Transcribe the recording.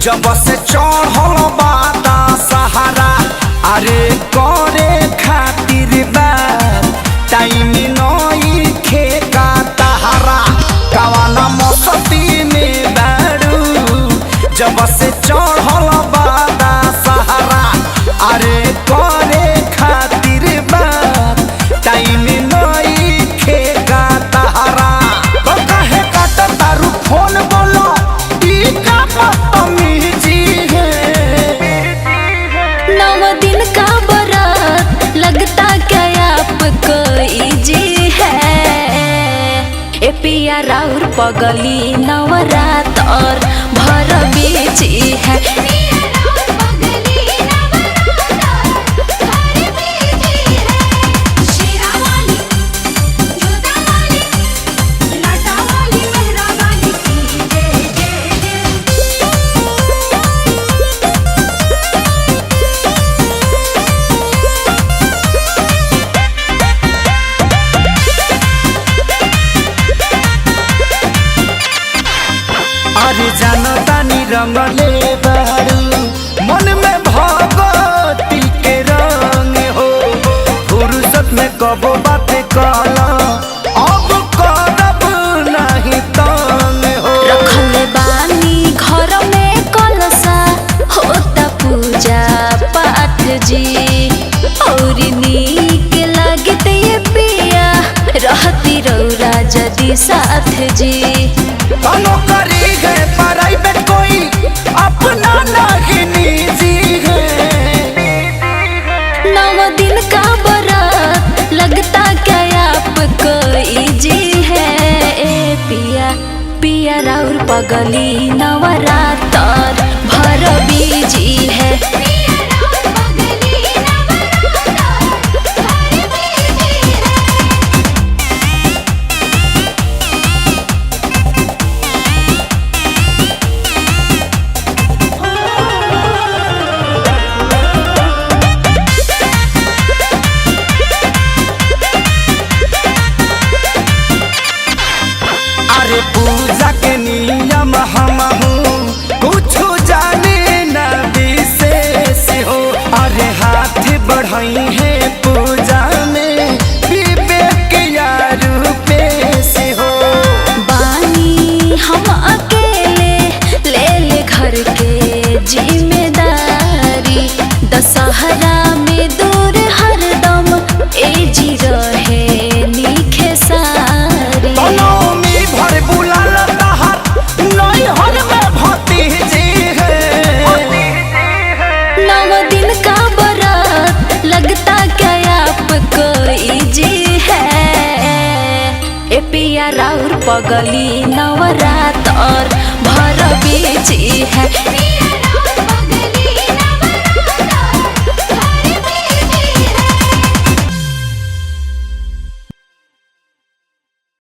जब से चढ़ल बाता सहारा अरे करे खातिर बात टाइम नई खेका तहारा कवाना मस्ती में बारू जब से चढ़ल बाता सहारा अरे करे खातिर बात टाइम नई खेका तहारा तो काहे काट तारू फोन बोलो ई का बदतमीजी है। 9 दिन का बारात लगता क्या आपको इजी है। ए पिया राउर पगली नवरात और भर बीची है। अरे जानता नी रंगले बारू मन में भगवती के रंग हो फुर्सत में कबो बात कहला अब करब नहीं तंग हो। रखले बानी घर में कलसा होता पूजा पाठ जी और नीक लगते ये पिया रहती रौरा जदी साथ जी। नौकरी है प्राइवेट कोई अपना नहीं निजी है। 9 दिन का बारात लगता क्या आपको इजी है। ए पिया पिया राउर पगली नवरात और भर बीजी है। अरे पूजा के नियम हम कुछ जाने न विशेष हो अरे हाथ बढ़ाई है पूजा में विवेक यार से हो। बानी हम अकेले ले ले घर के जिम्मेदारी दशहरा में दूर हरदम ए जी रहे नीखे सारी। भर बुलाल तहार नहीं हर में भतीजी है। 9 दिन का बारात लगता क्या आपको इजी है। ए पिया राउर पगली नवरात और भर बीची है।